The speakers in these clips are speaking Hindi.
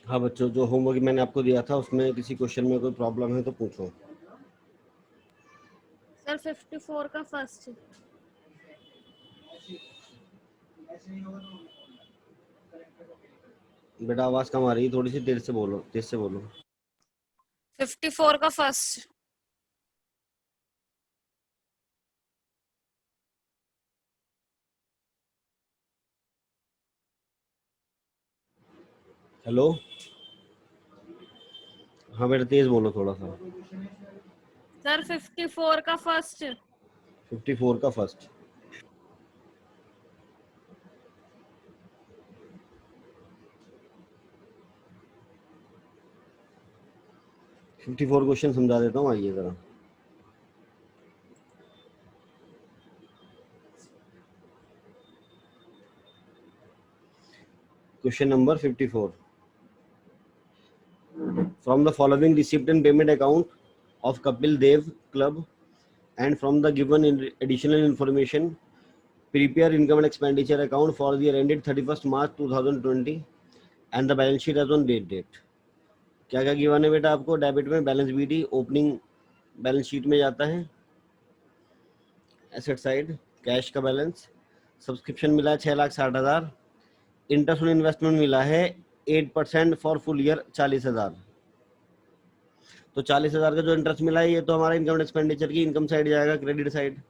हाँ बच्चों, जो होमवर्क मैंने आपको दिया था उसमें किसी क्वेश्चन में कोई प्रॉब्लम है तो पूछो। सर 54 का फर्स्ट। बेटा आवाज कम आ रही है, थोड़ी सी देर से बोलो, तेज से बोलो। 54 का फर्स्ट। हेलो। हाँ बेटा तेज बोलो थोड़ा सा। सर 54 का फर्स्ट। 54 का फर्स्ट। फिफ्टी फोर क्वेश्चन समझा देता हूँ, आइए जरा। Question number 54। From the following receipt and payment account of Kapil Dev club and from the given additional information, prepare income and expenditure account for the year ended 31st March 2020 and the balance sheet as on date. क्या क्या गिवन है बेटा आपको? डेबिट में balance BD opening balance sheet में जाता है, एसेट साइड कैश का बैलेंस, सब्सक्रिप्शन मिला है 6,60,000, इंटरेस्ट ऑन इन्वेस्टमेंट मिला है 8% फॉर फुल ईयर 40,000। तो 40,000 का जो इंटरेस्ट मिला है ये तो हमारा इनकम एक्सपेंडिचर की इनकम साइड जाएगा, क्रेडिट साइड।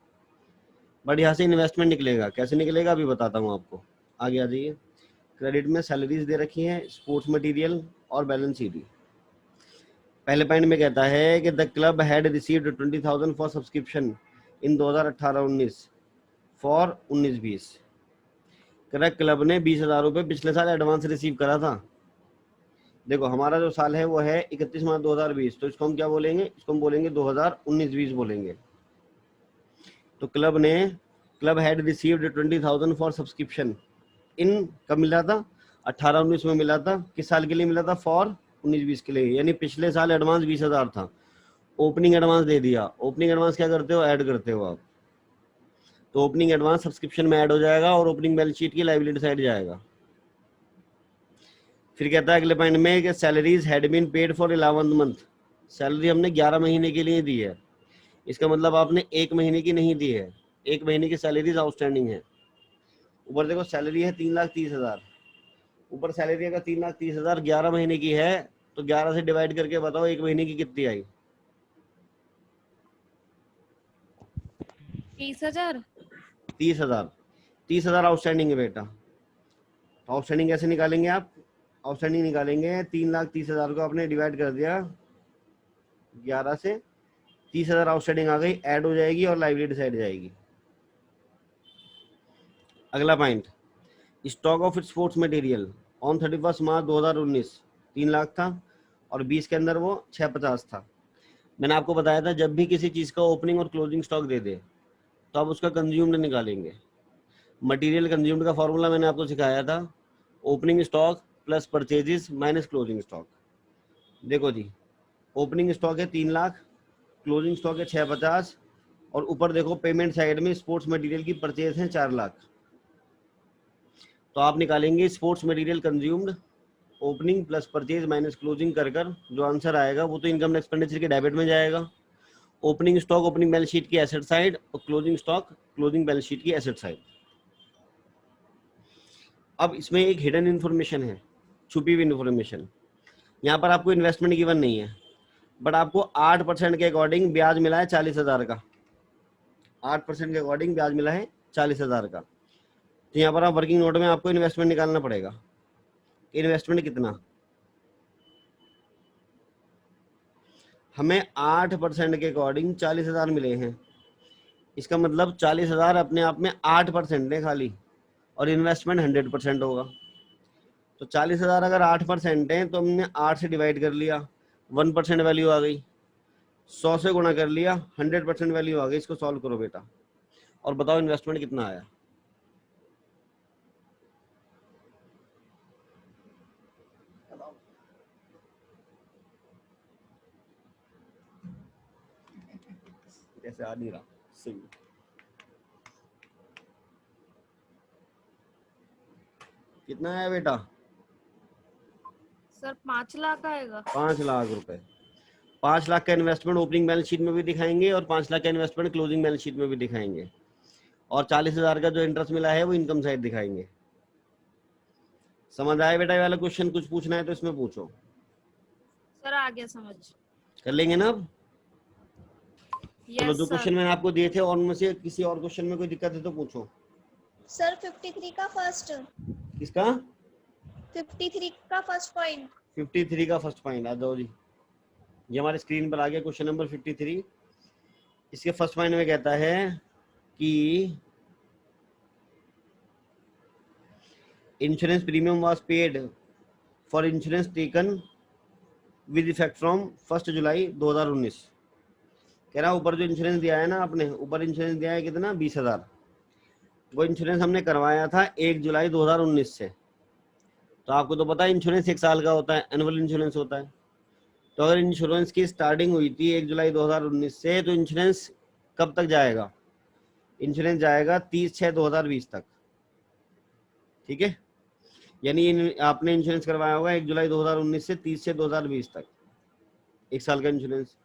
बट यहाँ से इन्वेस्टमेंट निकलेगा, कैसे निकलेगा अभी बताता हूँ आपको। आगे आ जाइए। क्रेडिट में सैलरीज दे रखी हैं, स्पोर्ट्स मटेरियल और बैलेंस शीट। पहले पॉइंट में कहता है कि the club had received 20,000 for subscription in 2018-19 for 19-20। Correct, club ने 20,000 रुपये पिछले साल एडवांस रिसीव करा था। देखो हमारा जो साल है वो है 31 मार्च 2020, तो इसको हम क्या बोलेंगे? इसको हम बोलेंगे 2019-20 बोलेंगे। तो club had received 20,000 for subscription in कब मिला था? 18-19 में मिला था। किस साल के लिए मिला था? फॉर 19-20 के लिए, यानी पिछले साल एडवांस 20,000 था, ओपनिंग एडवांस दे दिया। ओपनिंग एडवांस क्या करते हो? ऐड करते हो आप। तो ओपनिंग एडवांस सब्सक्रिप्शन में ऐड हो जाएगा और ओपनिंग बैलेंस शीट की लायबिलिटी साइड जाएगा। फिर कहता है अगले पॉइंट में कि salaries had been paid for 11 month. Salary हमने 11 महीने के लिए दी है, इसका मतलब आपने एक महीने की नहीं दी है, एक महीने की सैलरीज आउटस्टैंडिंग है। ऊपर देखो सैलरी है 3,30,000, ऊपर सैलरी अगर 3,30,000 11 महीने की है तो 11 से डिवाइड करके बताओ एक महीने की कितनी आई? 30,000। 30,000। 30,000 आउटस्टैंडिंग है बेटा। तो आउटस्टैंडिंग कैसे निकालेंगे आप? आउटस्टैंडिंग निकालेंगे, 3,30,000 को आपने डिवाइड कर दिया 11 से, 30,000 आउटस्टैंडिंग आ गई, ऐड हो जाएगी और लाइबिलिटी साइड जाएगी। अगला point, stock of sports material on 31 मार्च 2019 3 लाख था और 20 के अंदर वो 650 था। मैंने आपको बताया था जब भी किसी चीज़ का ओपनिंग और क्लोजिंग स्टॉक दे दे तो आप उसका कंज्यूम्ड निकालेंगे। मटेरियल कंज्यूम्ड का फॉर्मूला मैंने आपको सिखाया था, opening stock plus purchases minus closing stock. देखो जी, ओपनिंग स्टॉक है 3 लाख, क्लोजिंग स्टॉक है 650 और ऊपर देखो पेमेंट साइड में स्पोर्ट्स मटेरियल की परचेज है 4 लाख। तो आप निकालेंगे sports material consumed, opening plus purchase minus closing कर जो आंसर आएगा वो तो इनकम एक्सपेंडिचर के डेबिट में जाएगा। Opening stock opening balance sheet की एसेट साइड और closing stock closing balance sheet की एसेट साइड। अब इसमें एक हिडन इन्फॉर्मेशन है, छुपी हुई इन्फॉर्मेशन। यहाँ पर आपको इन्वेस्टमेंट गिवन नहीं है, बट आपको 8% के अकॉर्डिंग ब्याज मिला है 40,000 का। 8% के अकॉर्डिंग ब्याज मिला है 40,000 का। तो यहाँ पर आप वर्किंग नोट में आपको इन्वेस्टमेंट निकालना पड़ेगा। इन्वेस्टमेंट कितना? हमें 8% के अकॉर्डिंग 40,000 मिले हैं, इसका मतलब 40,000 अपने आप में 8% है खाली, और इन्वेस्टमेंट 100% होगा। तो 40,000 अगर 8% है तो हमने 8 से डिवाइड कर लिया, 1% वैल्यू आ गई। 100 से गुणा कर लिया, 100% वैल्यू आ गई। इसको सॉल्व करो बेटा और बताओ इन्वेस्टमेंट कितना आया। कैसे आ नहीं रहा सही? कितना आया बेटा? सर 5 लाख आएगा। 5 लाख रुपए। 5 लाख का इन्वेस्टमेंट ओपनिंग बैलेंस शीट में भी दिखाएंगे और 5 लाख का इन्वेस्टमेंट क्लोजिंग बैलेंस शीट में भी दिखाएंगे, और 40,000 का जो इंटरेस्ट मिला है वो इनकम साइड दिखाएंगे। समझ आया बेटा ये वाला क्वेश्चन? कुछ पूछना है तो इसमें पूछो। सर आ गया समझ। कर लेंगे ना अब? चलो, यस जो सर। क्वेश्चन मैंने आपको दिए थे और उनमें से किसी और क्वेश्चन में कोई दिक्कत है तो पूछो। सर 53 का फर्स्ट, किसका? 53 का फर्स्ट पॉइंट। 53 का फर्स्ट पॉइंट आ जाओ जी। ये हमारे स्क्रीन पर आ गया क्वेश्चन नंबर 53। इसके फर्स्ट पॉइंट में कहता है कि insurance premium was paid for insurance taken with effect from 1 जुलाई 2019। कह रहा ऊपर जो इंश्योरेंस दिया है ना आपने, ऊपर इंश्योरेंस दिया है कितना? 20,000। वो इंश्योरेंस हमने करवाया था 1 जुलाई 2019 से। तो आपको तो पता है इंश्योरेंस 1 साल का होता है, एनुअल इंश्योरेंस होता है। तो अगर इंश्योरेंस की स्टार्टिंग हुई थी 1 जुलाई 2019 से, तो इंश्योरेंस कब तक जाएगा? इंश्योरेंस जाएगा 30/6/2020 तक। ठीक है, यानी आपने इंश्योरेंस करवाया होगा 1 जुलाई 2019 से 30/6/2020 तक, 1 साल का इंश्योरेंस।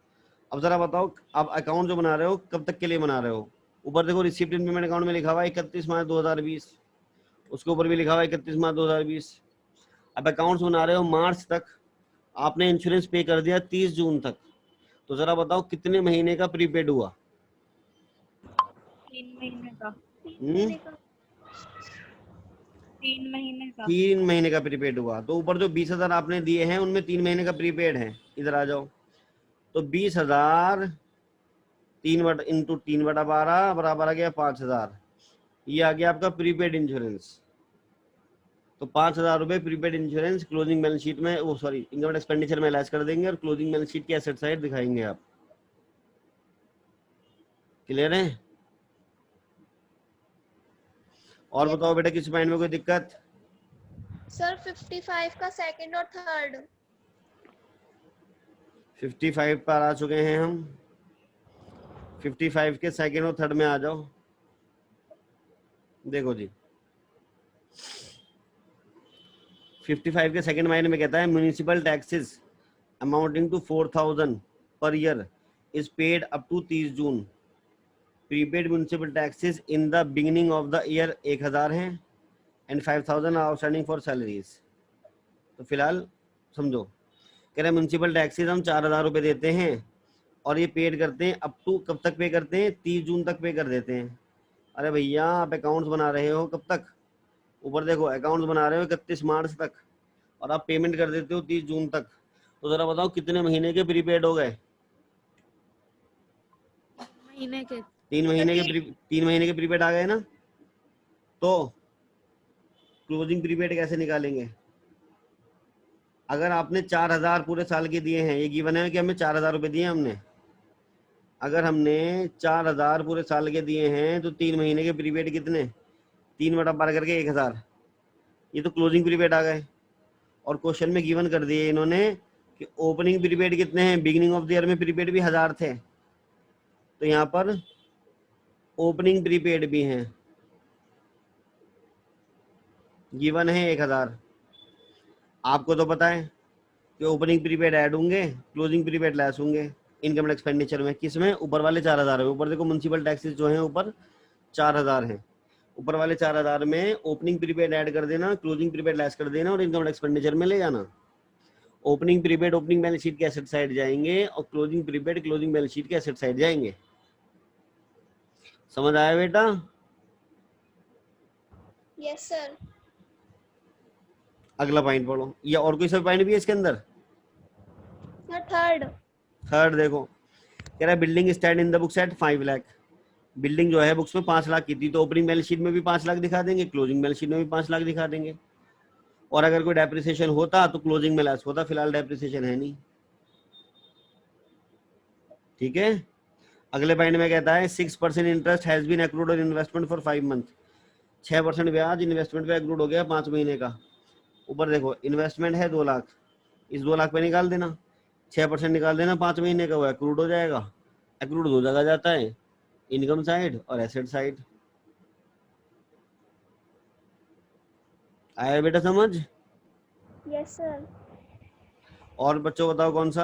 अब जरा बताओ, आप अकाउंट जो बना रहे हो कब तक के लिए बना रहे हो? ऊपर देखो रिसिप्ट इन पेमेंट अकाउंट में लिखा हुआ है 31 मार्च 2020, उसके ऊपर भी लिखा हुआ है 31 मार्च 2020। अब अकाउंट्स बना रहे हो मार्च तक, आपने इंश्योरेंस पे कर दिया 30 जून तक, तो जरा बताओ कितने महीने का प्रीपेड हुआ? 3 महीने का। 3 महीने का। 3 महीने का प्रीपेड हुआ। तो ऊपर जो 20,000 आपने दिए हैं उनमें 3 महीने का प्रीपेड है। इधर आ जाओ, तो 20,000 3/12 बराबर आ गया 5,000। ये आ गया आपका प्रीपेड इंश्योरेंस। तो 5,000 रुपए prepaid insurance closing balance sheet में, वो सॉरी इनकम एक्सपेंडिचर में अलाइज कर देंगे और क्लोजिंग बैलेंस शीट की एसेट साइड दिखाएंगे आप। क्लियर है? और Yes. बताओ बेटा, किसी पॉइंट में कोई दिक्कत? सर 55 का सेकंड और थर्ड। 55 पर आ चुके हैं हम। 55 के सेकंड और थर्ड में आ जाओ। देखो जी, 55 के सेकंड माइनर में कहता है municipal taxes amounting to 4,000 per year is paid up to 30 June. Prepaid municipal taxes in the beginning of the year 1,000 हैं and 5,000 are outstanding for salaries. तो फिलहाल समझो, कह रहे म्युनिसिपल टैक्सेस हम 4,000 रुपये देते हैं और ये पेड करते हैं अप टू, कब तक पे करते हैं? 30 जून तक पे कर देते हैं। अरे भैया, आप अकाउंट्स बना रहे हो कब तक? ऊपर देखो अकाउंट्स बना रहे हो 31 मार्च तक और आप पेमेंट कर देते हो 30 जून तक। तो जरा बताओ कितने महीने के प्रीपेड हो गए? महीने के। 3 महीने के प्रीपेड आ गए ना। तो क्लोजिंग प्रीपेड कैसे निकालेंगे? अगर आपने 4,000 पूरे साल के दिए हैं, ये गिवन है कि हमें 4,000 रुपये दिए हमने, अगर हमने 4,000 पूरे साल के दिए हैं तो 3 महीने के प्रीपेड कितने? 3/12 करके 1,000। ये तो क्लोजिंग प्रीपेड आ गए। और क्वेश्चन में गिवन कर दिए इन्होंने कि ओपनिंग प्रीपेड कितने हैं। बिगिनिंग ऑफ द ईयर में प्रीपेड भी 1,000 थे, तो यहाँ पर ओपनिंग प्रीपेड भी हैं, गिवन है 1,000। आपको तो पता है कि ओपनिंग प्रीपेड ऐड होंगे, क्लोजिंग प्रीपेड लेस होंगे इनकम एक्सपेंडिचर में। किसमें? ऊपर वाले 4,000 में। ऊपर देखो म्युनिसिपल टैक्सेस जो हैं ऊपर 4,000 हैं, ऊपर वाले 4,000 में ओपनिंग प्रीपेड ऐड कर देना, क्लोजिंग प्रीपेड लेस कर देना और इनकम एक्सपेंडिचर में ले जाना। Opening prepaid opening balance sheet के एसेट साइड जाएंगे और closing prepaid closing balance sheet के एसेट साइड जाएंगे। समझ आया बेटा? Yes sir. अगला पॉइंट पढ़ो, या और कोई सब पॉइंट भी है इसके अंदर? Sir third. थर्ड देखो, कह रहा है building stand in the books at 5 lakh. Building जो है बुक्स में 5 लाख की थी, तो ओपनिंग बैलेंस शीट में भी 5 लाख दिखा देंगे, क्लोजिंग बैलेंस शीट में भी 5 लाख दिखा देंगे। और अगर कोई डेप्रिसिएशन होता तो क्लोजिंग में लेस होता, फिलहाल डेप्रिसिएशन है नहीं। ठीक है, अगले पॉइंट में कहता है 6% interest has been accrued on investment for 5 month. 6% ब्याज इन्वेस्टमेंट पे एक्रूड हो गया 5 महीने का। ऊपर देखो इन्वेस्टमेंट है 2 लाख, इस 2 लाख पे निकाल देना, 6% निकाल देना 5 महीने का, वो एक्रूड हो जाएगा। एक्रूड 2 जगह जाता है, इनकम साइड और एसेट साइड। आया बेटा समझ? Yes sir. और बच्चों बताओ कौन सा?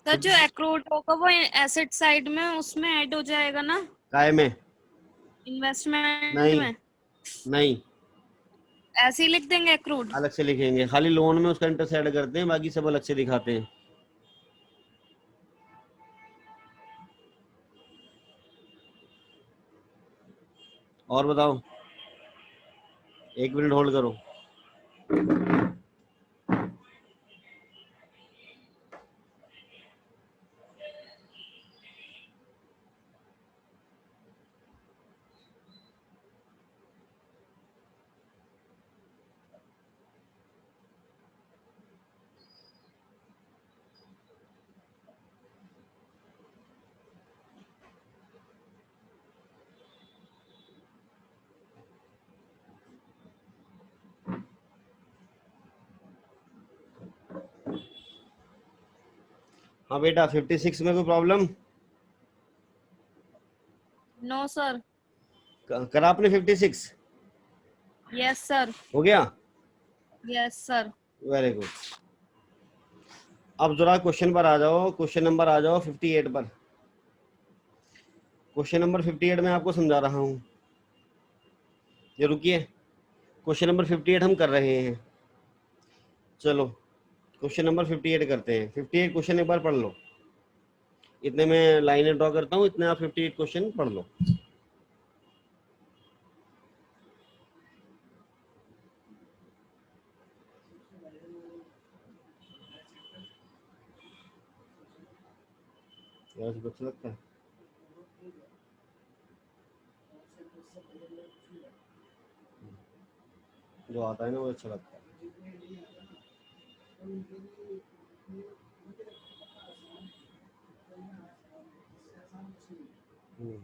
सर जो एक्रूड होगा वो एसेट साइड में उसमें ऐड हो जाएगा ना, काय में? इन्वेस्टमेंट नहीं में? नहीं, ऐसे ही लिख देंगे एक्रूड। अलग से लिखेंगे, खाली लोन में उसका इंटरेस्ट ऐड करते हैं, बाकी सब अलग से दिखाते हैं। और बताओ, 1 मिनट होल्ड करो। हाँ बेटा, 56 में कोई प्रॉब्लम? No sir. करा आपने 56? Yes sir. हो गया? Yes sir. Very good. अब जरा क्वेश्चन पर आ जाओ, क्वेश्चन नंबर आ जाओ 58 पर। क्वेश्चन नंबर 58 में आपको समझा रहा हूँ, ये रुकिए। क्वेश्चन नंबर 58 हम कर रहे हैं। चलो क्वेश्चन नंबर 58 करते हैं। 58 क्वेश्चन एक बार पढ़ लो, इतने में लाइनें ड्रॉ करता हूँ, इतने आप 58 क्वेश्चन पढ़ लो। यार इसको अच्छा लगता है, जो आता है ना वो अच्छा लगता है। हम्म।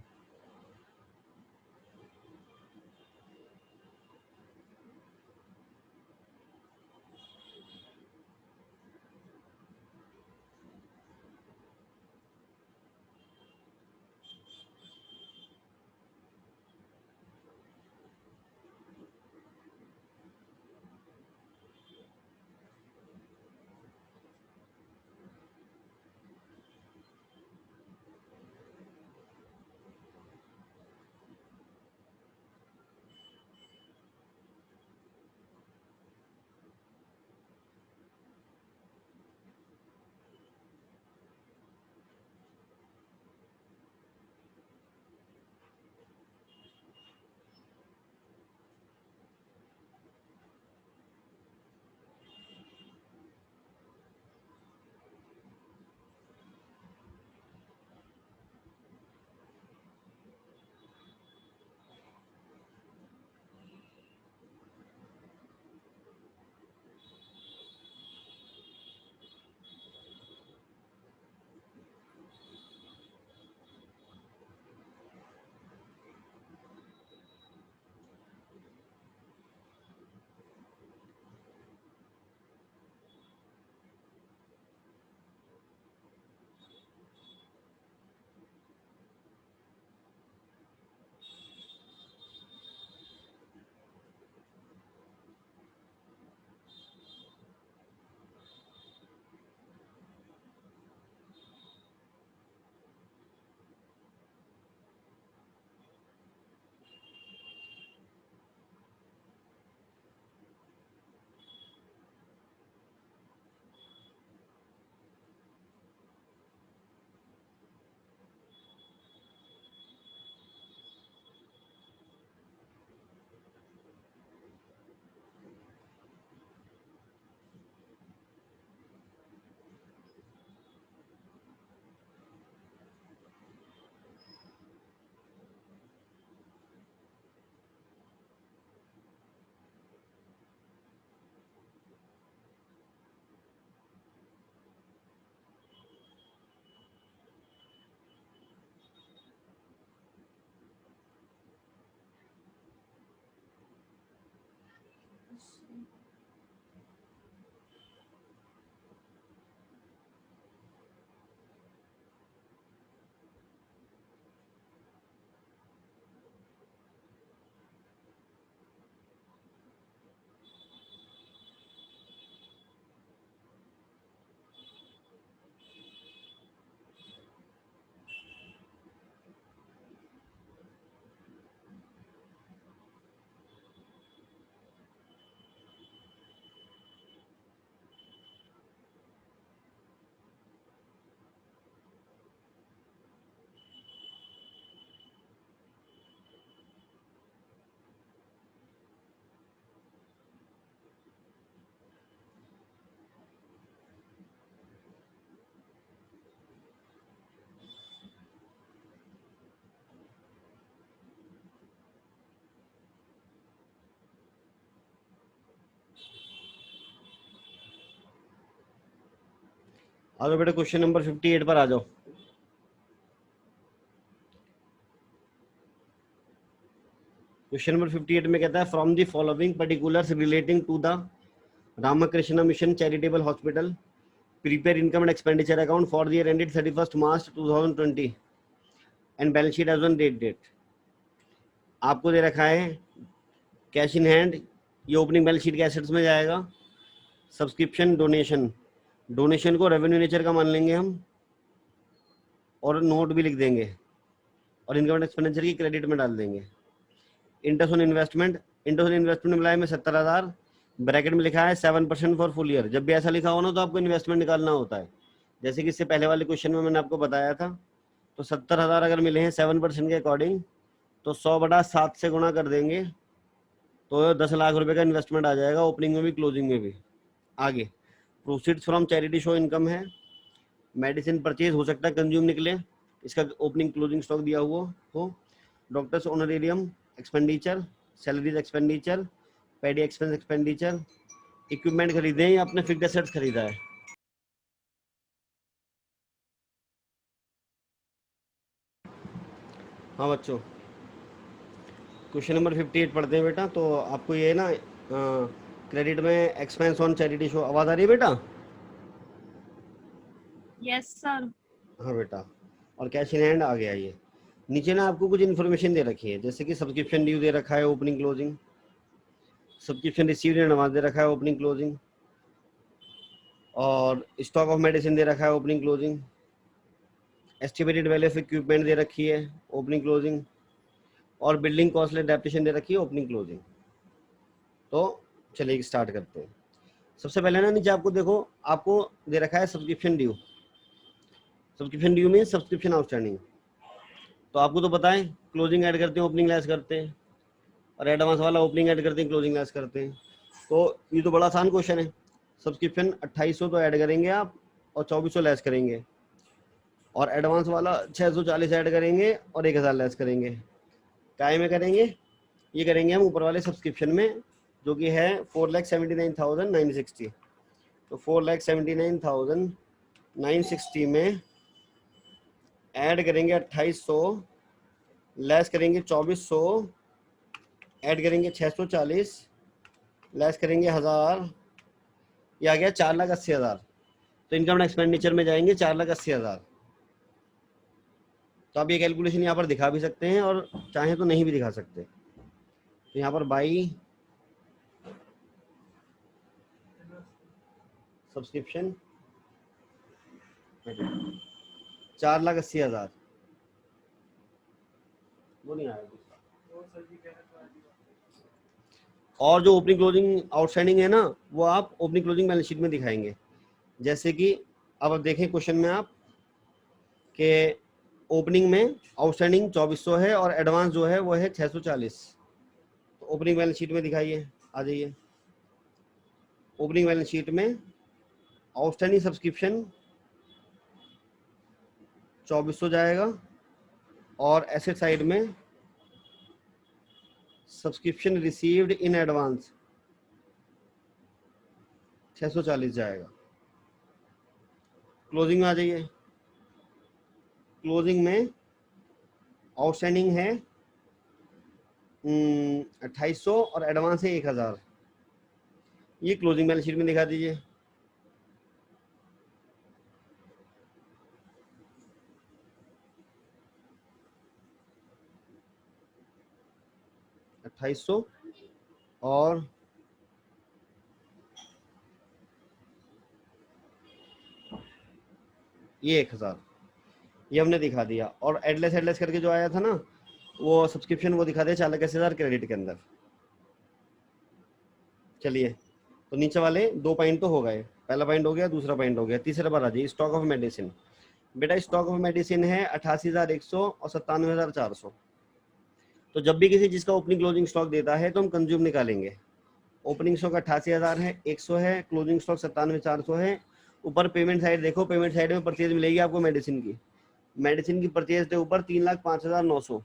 आ जाओ बेटा, क्वेश्चन नंबर 58 पर आ जाओ। क्वेश्चन नंबर 58 में कहता है from the following particulars relating to the Ramakrishna Mission charitable hospital prepare income and expenditure account for the year ended 31 March 2020 and balance sheet as on date. आपको दे रखा है कैश इन हैंड, ये ओपनिंग बैलेंस शीट के एसेट्स में जाएगा। सब्सक्रिप्शन, डोनेशन, डोनेशन को रेवेन्यू नेचर का मान लेंगे हम और नोट भी लिख देंगे और इनकम एंड एक्सपेंडिचर की क्रेडिट में डाल देंगे। Interest on investment, interest on investment मिला है में 70,000, ब्रैकेट में लिखा है 7% फॉर फुल ईयर। जब भी ऐसा लिखा हो ना तो आपको इन्वेस्टमेंट निकालना होता है, जैसे कि इससे पहले वाले क्वेश्चन में मैंने आपको बताया था। तो 70,000 अगर मिले हैं 7% के अकॉर्डिंग, तो 100/7 से गुणा कर देंगे तो 10 लाख रुपए का इन्वेस्टमेंट आ जाएगा, ओपनिंग में भी क्लोजिंग में भी। आगे proceeds from charity show income है, मेडिसिन परचेज हो सकता है कंज्यूम निकले, इसका ओपनिंग क्लोजिंग स्टॉक दिया हुआ हो। Doctors honorarium expenditure, salaries expenditure, petty expense expenditure, equipment खरीदे या अपने फिक्स्ड एसेट्स खरीदा है। हाँ बच्चों, क्वेश्चन नंबर 58 पढ़ते हैं बेटा। तो आपको ये ना क्रेडिट में एक्सपेंस ऑन चैरिटी शो, आवाज आ रही है बेटा? Yes sir. हाँ बेटा, और कैश इन हैंड आ गया। ये नीचे ना आपको कुछ इन्फॉर्मेशन दे रखी है, जैसे कि सब्सक्रिप्शन ड्यू दे रखा है, opening closing, subscription received in advance दे रखा है, ओपनिंग क्लोजिंग, और स्टॉक ऑफ मेडिसिन दे रखा है, opening closing, estimated value of equipment दे रखी है, ओपनिंग क्लोजिंग, और बिल्डिंग कॉस्ट डेप्रिसिएशन दे रखी है, ओपनिंग क्लोजिंग। तो चलिए स्टार्ट करते हैं। सबसे पहले ना नीचे आपको देखो, आपको दे रखा है subscription due. Subscription due mean subscription outstanding. तो आपको तो पता है क्लोजिंग ऐड करते हैं, ओपनिंग लेस करते हैं, और एडवांस वाला ओपनिंग ऐड करते हैं, क्लोजिंग लेस करते हैं। तो ये तो बड़ा आसान क्वेश्चन है। सब्सक्रिप्शन 2800 तो ऐड करेंगे आप और 2400 लेस करेंगे, और एडवांस वाला 640 ऐड करेंगे और 1000 लेस करेंगे। काय में करेंगे? ये करेंगे हम ऊपर वाले सब्सक्रिप्शन में, जो कि है 4,79,960। तो 4,79,960 में ऐड करेंगे 2800, लेस करेंगे 2400, ऐड करेंगे 640, लेस करेंगे 1000, ये आ गया 4,80,000। तो इनकम एंड एक्सपेंडिचर में जाएंगे 4,80,000। तो आप ये कैलकुलेशन यहाँ पर दिखा भी सकते हैं और चाहें तो नहीं भी दिखा सकते। तो यहाँ पर बाई सब्सक्रिप्शन 4,80,000 वो नहीं आया। और जो ओपनिंग क्लोजिंग आउटस्टैंडिंग है ना, वो आप ओपनिंग क्लोजिंग बैलेंस शीट में दिखाएंगे। जैसे कि अब देखें क्वेश्चन में आप कि ओपनिंग में आउटस्टैंडिंग 2400 है और एडवांस जो है वो है 640। तो ओपनिंग बैलेंस शीट में दिखाइए, आ जाइए। ओपनिंग बैलेंस शीट में आउटस्टैंडिंग सब्सक्रिप्शन 2400 जाएगा, और एसेट साइड में सब्सक्रिप्शन रिसीव्ड इन एडवांस 640 जाएगा। क्लोजिंग में आ जाइए। क्लोजिंग में आउटस्टैंडिंग है 2800 और एडवांस है 1000। ये क्लोजिंग बैलेंस शीट में दिखा दीजिए। $2800 और ये 1000, ये हमने दिखा दिया। और एडलेस करके जो आया था ना, वो सब्सक्रिप्शन वो दिखा दिया 4,80,000 क्रेडिट के अंदर। चलिए, तो नीचे वाले 2 पॉइंट तो हो गए, पहला पॉइंट हो गया, दूसरा पॉइंट हो गया। तीसरा बार आ जाइए, स्टॉक ऑफ मेडिसिन। बेटा स्टॉक ऑफ मेडिसिन है 88,100 और 97,400। तो जब भी किसी चीज का ओपनिंग क्लोजिंग स्टॉक देता है तो हम कंज्यूम निकालेंगे। ओपनिंग स्टॉक 88,000 है, 100 है, क्लोजिंग स्टॉक 97,400 है। ऊपर पेमेंट साइड देखो, पेमेंट साइड में परचेज मिलेगी आपको मेडिसिन की। मेडिसिन की परचेज के ऊपर 3,05,900।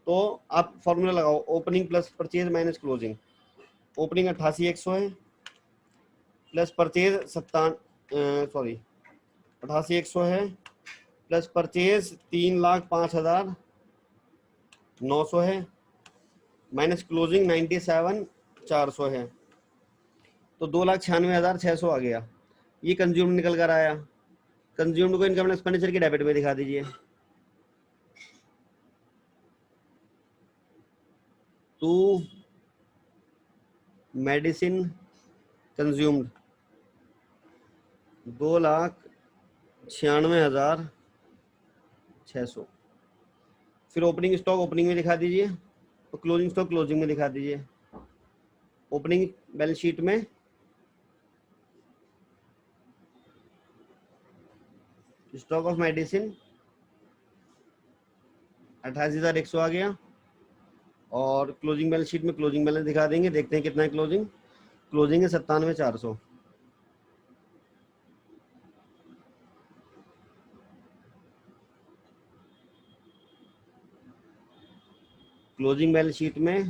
तो आप फॉर्मूला लगाओ, opening plus purchase minus closing. Opening 88,100 है, प्लस परचेज सॉरी 88,100 है, प्लस परचेज 3,05,900 है, माइनस क्लोजिंग 97,400 है, तो 2,96,600 आ गया। ये कंज्यूम निकल कर आया। कंज्यूम्ड को इनकम एंड एक्सपेंडिचर की डेबिट में दिखा दीजिए। To medicine consumed 2,96,600। फिर ओपनिंग स्टॉक ओपनिंग में दिखा दीजिए और क्लोजिंग स्टॉक क्लोजिंग में दिखा दीजिए। ओपनिंग बैलेंस शीट में स्टॉक ऑफ मेडिसिन 88,100 आ गया, और क्लोजिंग बैलेंस शीट में क्लोजिंग बैलेंस दिखा देंगे। देखते हैं कितना है क्लोजिंग। क्लोजिंग है 97,400। क्लोजिंग बैलेंस शीट में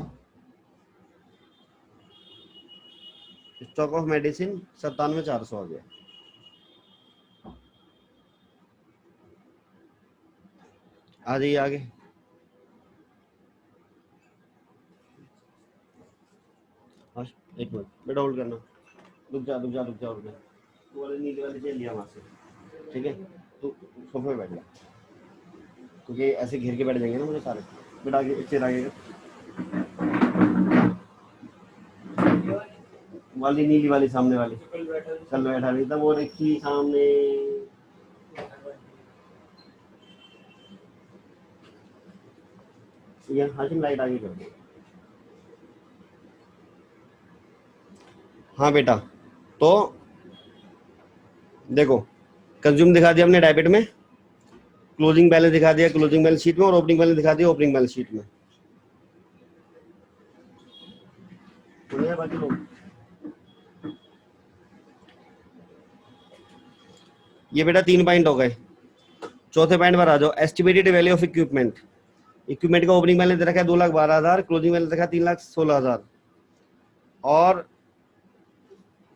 स्टॉक ऑफ मेडिसिन 97,400 आ गया। आ जाइए आगे। हाँ, एक मिनट बेटा होल्ड करना। रुक जा रुक जा रुक जा रुक जा। वो वाली नीले वाली चेन लिया वहां से, ठीक है? तो सोफे पे बैठ जा, क्योंकि ऐसे घेर के बैठ जाएंगे ना मुझे सारे। बेटा आगे चेयर आगे वाली नीली वाली सामने वाली चल बैठा नहीं था वो रखी सामने। ये हाशिम लाइट आगे कर दो। हाँ बेटा, तो देखो कंज्यूम दिखा दिया हमने डेबिट में, क्लोजिंग बैलेंस दिखा दिया क्लोजिंग बैलेंस शीट में, और ओपनिंग बैलेंस दिखा दिया ओपनिंग बैलेंस शीट में। बाकी लोग ये बेटा 3 पॉइंट हो गए। चौथे पॉइंट पर आ जाओ। Estimated value of equipment. Equipment का ओपनिंग बैलेंस रखा है 2,12,000, क्लोजिंग बैलेंस रखा 3,16,000। और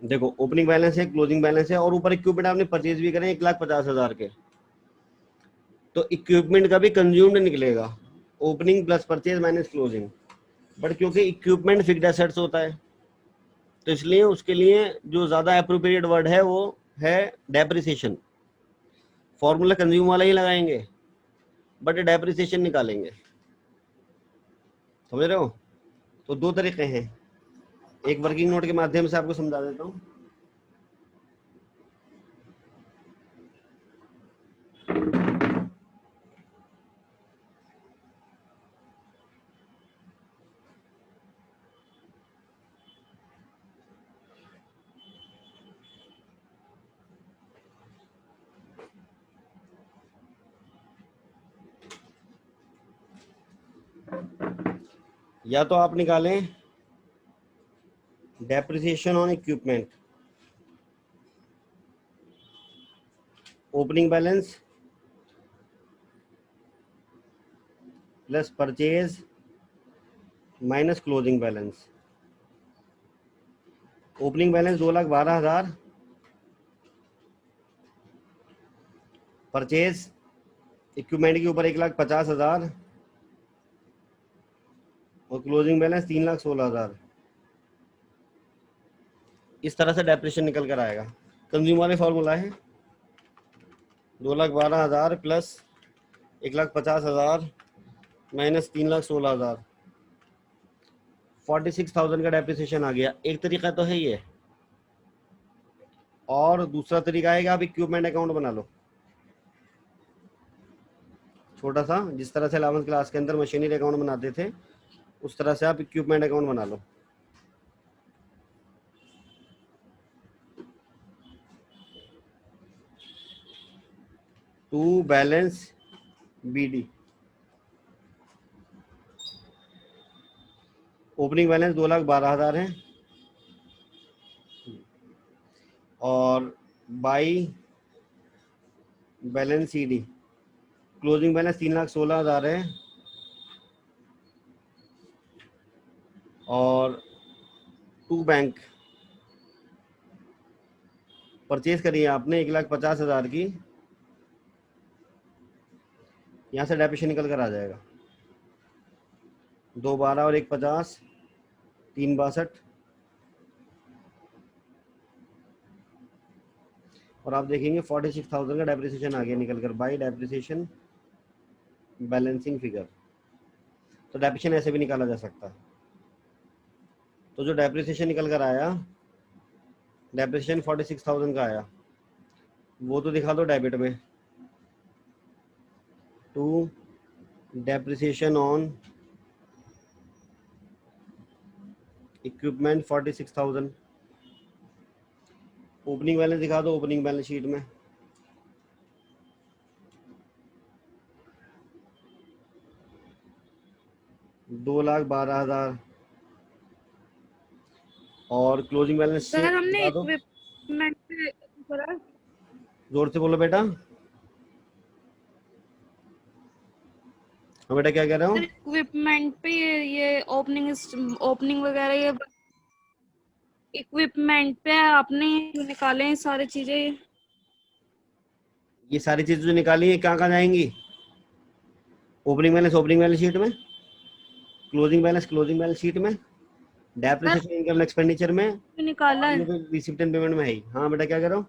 देखो ओपनिंग बैलेंस है क्लोजिंग बैलेंस है, और ऊपर इक्विपमेंट आपने परचेज भी करे 1,50,000 के, तो इक्विपमेंट का भी कंज्यूम्ड निकलेगा। Opening plus purchase minus closing. But क्योंकि इक्विपमेंट फिक्स्ड एसेट्स होता है, तो इसलिए उसके लिए जो ज्यादा अप्रोप्रिएट वर्ड है वो है डेप्रिसिएशन। फॉर्मूला कंज्यूम वाला ही लगाएंगे, बट डेप्रिसिएशन निकालेंगे। समझ रहे हो? तो 2 तरीके हैं। एक वर्किंग नोट के माध्यम से आपको समझा देता हूँ। या तो आप निकालें depreciation on equipment, opening balance plus purchase minus closing balance. Opening balance 2,12,000, purchase equipment के ऊपर 1,50,000, और क्लोजिंग बैलेंस 3,16,000। इस तरह से डेप्रिसिएशन निकल कर आएगा। कंज्यूम वाले फॉर्मूला है 2,12,000 प्लस 1,50,000 माइनस 3,16,000, 46,000 का डेप्रिसिएशन आ गया। एक तरीका तो है ये, और दूसरा तरीका है कि आप इक्विपमेंट अकाउंट बना लो छोटा सा, जिस तरह से 11th क्लास के अंदर मशीनरी अकाउंट बनाते थे, उस तरह से आप इक्विपमेंट अकाउंट बना लो। To balance BD. Opening balance 2,12,000 है, और by balance CD closing balance 3,16,000 है, और टू बैंक परचेज करी है आपने 1,50,000 की, यहाँ से डेप्रिसिएशन निकल कर आ जाएगा 212 और 150, 362, और आप देखेंगे 46,000 का डेप्रिसिएशन आ गया निकल कर बाई डेप्रिसिएशन बैलेंसिंग फिगर। तो डेप्रिसिएशन ऐसे भी निकाला जा सकता है। तो जो डेप्रिसिएशन निकल कर आया, डेप्रिसिएशन 46,000 का आया, वो तो दिखा दो डेबिट में। To depreciation on equipment 46,000, opening balance दिखा दो ओपनिंग बैलेंस शीट में। $2,12,000 और क्लोजिंग बैलेंस सर हमने दिखा दो। इक्विपमेंट पे करा, जोर से बोलो बेटा। हाँ बेटा क्या कह रहे हो? इक्विपमेंट पे ये ओपनिंग वगैरह, ये इक्विपमेंट पे आपने जो निकाले हैं सारी चीजें, ये सारी चीजें जो निकाली है कहाँ कहाँ जाएंगी? ओपनिंग बैलेंस शीट में, क्लोजिंग बैलेंस शीट में, डेप्रिसिएशन इनकम एक्सपेंडिचर में, जो निकाला है रिसिप्ट एंड पेमेंट में है ही। हाँ बेटा क्या कह रहे हो?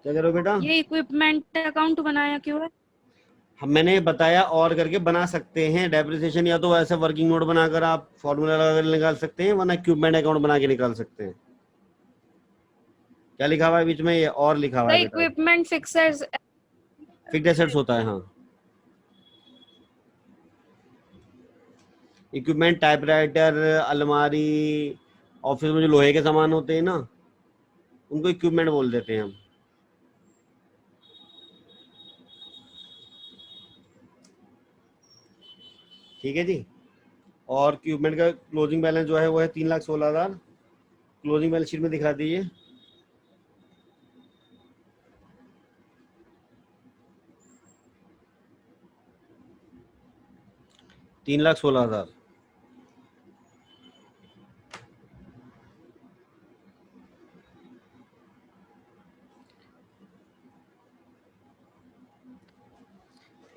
क्या कह रहे हो बेटा? ये इक्विपमेंट अकाउंट बनाया क्यों है? हम मैंने बताया और करके बना सकते हैं डेप्रिसिएशन, या तो ऐसे वर्किंग नोट बनाकर आप फॉर्मूला लगाकर निकाल सकते हैं, वरना इक्विपमेंट अकाउंट बना के निकाल सकते हैं। क्या लिखा हुआ है बीच में? ये और लिखा हुआ है बेटा, इक्विपमेंट फिक्स्ड एसेट्स होता है। हाँ, इक्विपमेंट टाइपराइटर, अलमारी, ऑफिस में जो लोहे के सामान होते हैं ना, उनको इक्विपमेंट बोल देते हैं हम। ठीक है जी। और इक्विपमेंट का क्लोजिंग बैलेंस जो है वो है 3,16,000, क्लोजिंग बैलेंस शीट में दिखा दीजिए। $3,16,000।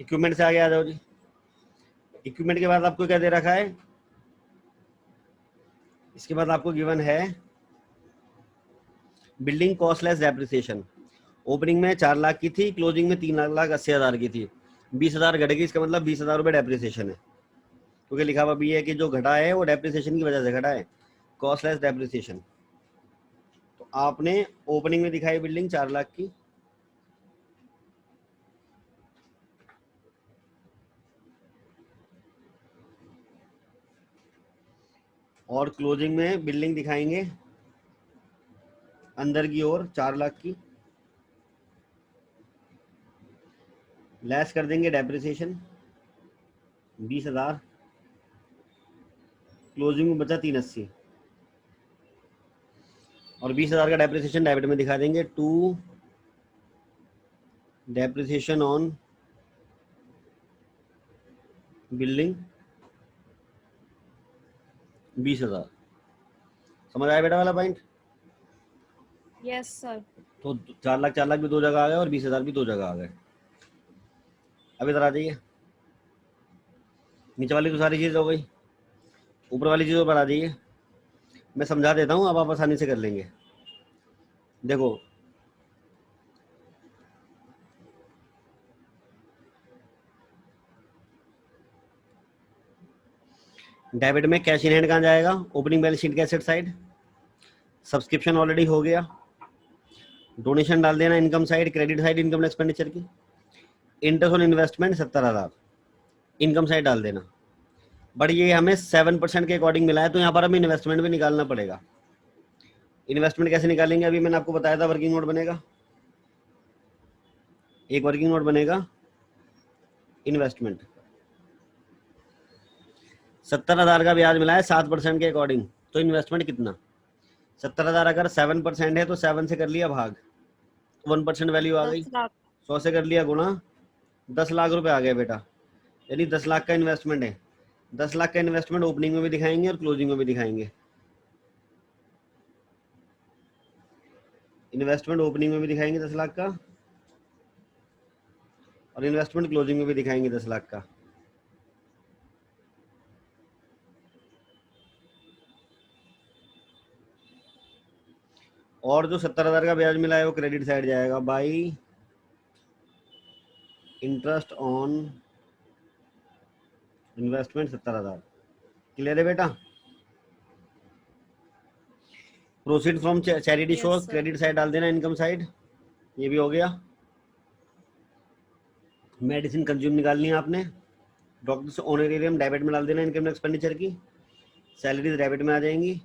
इक्विपमेंट से आगे आ जाओ जी। इक्विपमेंट के बाद आपको क्या दे रखा है? इसके बाद आपको गिवन है बिल्डिंग कॉस्टलेस डेप्रिसिएशन। ओपनिंग में 4 लाख की थी, क्लोजिंग में 3,80,000 की थी, 20,000 घट गई, इसका मतलब 20,000 रुपये डेप्रिसिएशन है, क्योंकि लिखा हुआ भी है कि जो घटा है वो डेप्रिसिएशन की वजह से घटा है, कॉस्टलेस डेप्रिसिएशन। तो आपने ओपनिंग में दिखाई बिल्डिंग 4 लाख की, और क्लोजिंग में बिल्डिंग दिखाएंगे अंदर की ओर 4 लाख की, लेस कर देंगे डेप्रिसिएशन 20,000, क्लोजिंग में बचा 380, और 20,000 का डेप्रिसिएशन डेबिट में दिखा देंगे। To depreciation on building 20,000। समझ आया बेटा वाला पॉइंट? Yes sir. तो 4 लाख भी दो जगह आ गए और 20,000 भी दो जगह आ गए। अब इधर आ जाइए, नीचे वाली तो सारी चीज हो गई, ऊपर वाली चीजों पर आ जाइए। मैं समझा देता हूँ, अब आप आसानी से कर लेंगे। देखो, डेबिट में कैश इन हैंड कहाँ जाएगा? ओपनिंग बैलेंस शीट के एसेट साइड। सब्सक्रिप्शन ऑलरेडी हो गया, डोनेशन डाल देना income side, credit side income expenditure की। Interest on investment 70,000 income side डाल देना। बट ये हमें 7% के अकॉर्डिंग मिला है, तो यहाँ पर हमें इन्वेस्टमेंट भी निकालना पड़ेगा। इन्वेस्टमेंट कैसे निकालेंगे? अभी मैंने आपको बताया था, वर्किंग नोट बनेगा, एक वर्किंग नोट बनेगा इन्वेस्टमेंट। 70,000 का ब्याज मिला है 7% के अकॉर्डिंग, तो इन्वेस्टमेंट कितना? 70,000 अगर 7% है तो 7 से कर लिया भाग, 1% वैल्यू आ गई, 10 लाख 100 से कर लिया गुणा, 10 लाख रुपए आ गए बेटा, यानी 10 लाख का इन्वेस्टमेंट है। 10 लाख का इन्वेस्टमेंट ओपनिंग में भी दिखाएंगे और क्लोजिंग में भी दिखाएंगे। इन्वेस्टमेंट ओपनिंग में भी दिखाएंगे 10 लाख का, और इन्वेस्टमेंट क्लोजिंग में भी दिखाएंगे 10 लाख का। और जो 70,000 का ब्याज मिला है वो क्रेडिट साइड जाएगा by interest on investment 70,000। Clear है बेटा? Proceed from charity Yes, show sir. Credit side डाल देना, इनकम साइड, ये भी हो गया। मेडिसिन कंज्यूम निकालनी है आपने, डॉक्टर से ऑनरेरियम डेबिट में डाल देना इनकम एक्सपेंडिचर की, सैलरीज डेबिट में आ जाएंगी,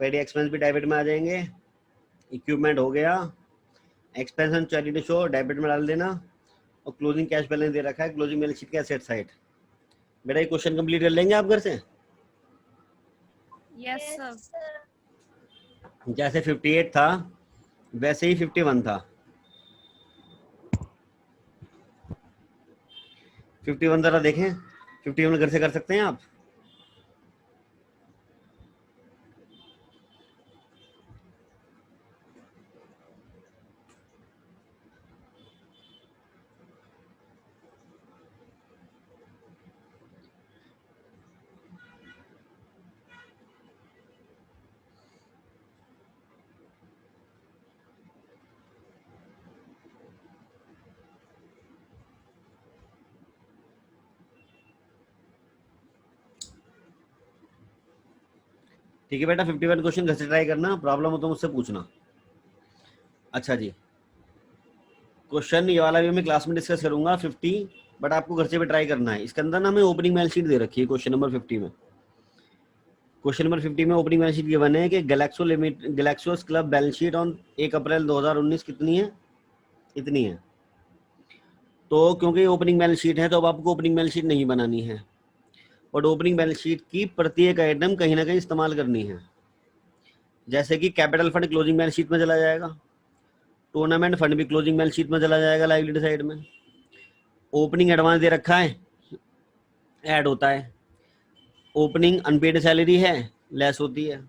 पेडी एक्सपेंस भी डेबिट में आ जाएंगे। इक्विपमेंट हो गया, expense on charity show debit में डाल देना, और क्लोजिंग कैश बैलेंस दे रखा है क्लोजिंग बैलेंस शीट के एसेट साइड। बेटा ये क्वेश्चन कंप्लीट कर लेंगे आप घर से? Yes, sir. जैसे 58 था वैसे ही 51 था। 51 जरा देखें, 51 घर से कर सकते हैं आप? ठीक है बेटा, 51 क्वेश्चन घर से ट्राई करना, प्रॉब्लम हो तो मुझसे पूछना। अच्छा जी, क्वेश्चन ये वाला भी मैं क्लास में डिस्कस करूंगा 50, बट आपको घर से भी ट्राई करना है। इसके अंदर ना हमें ओपनिंग बैलेंस शीट दे रखी है क्वेश्चन नंबर 50 में। क्वेश्चन नंबर 50 में ओपनिंग बैलेंस शीट गिवन है कि गैलेक्सोस क्लब बैलेंस शीट ऑन 1 अप्रैल 2019 कितनी है, इतनी है। तो क्योंकि ओपनिंग बैलेंस शीट है तो अब आपको ओपनिंग बैलेंस शीट नहीं बनानी है, और ओपनिंग बैलेंस शीट की प्रत्येक आइटम कहीं ना कहीं इस्तेमाल करनी है। जैसे कि capital fund closing balance sheet में चला जाएगा, टूर्नामेंट फंड भी क्लोजिंग बैलेंस शीट में चला जाएगा लायबिलिटी साइड में। ओपनिंग एडवांस दे रखा है, ऐड होता है। ओपनिंग अनपेड सैलरी है, लेस होती है।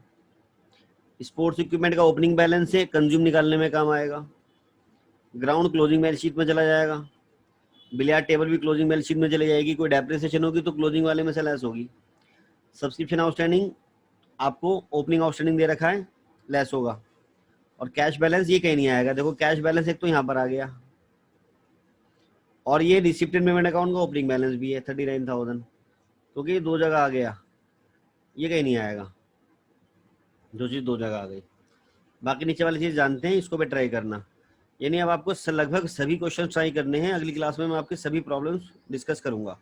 स्पोर्ट्स इक्विपमेंट का ओपनिंग बैलेंस है, कंज्यूम निकालने में काम आएगा। ग्राउंड क्लोजिंग बैलेंस शीट में चला जाएगा। बिलियार्ड टेबल भी क्लोजिंग बैलेंस शीट में चली जाएगी। कोई डेप्रिसिएशन होगी तो क्लोजिंग वाले में से लेस होगी। सब्सक्रिप्शन आउटस्टैंडिंग आपको ओपनिंग आउटस्टैंडिंग दे रखा है, लेस होगा। और कैश बैलेंस ये कहीं नहीं आएगा। देखो कैश बैलेंस एक तो यहाँ पर आ गया, और ये रिसिप्ट एंड पेमेंट अकाउंट का ओपनिंग बैलेंस भी है 39,000, क्योंकि ये दो जगह आ गया, ये कहीं नहीं आएगा। जो चीज़ दो जगह आ गई, बाकी नीचे वाली चीज़ जानते हैं, इसको भी ट्राई करना। यानी अब आपको लगभग सभी क्वेश्चन ट्राई करने हैं। अगली क्लास में मैं आपके सभी प्रॉब्लम्स डिस्कस करूंगा।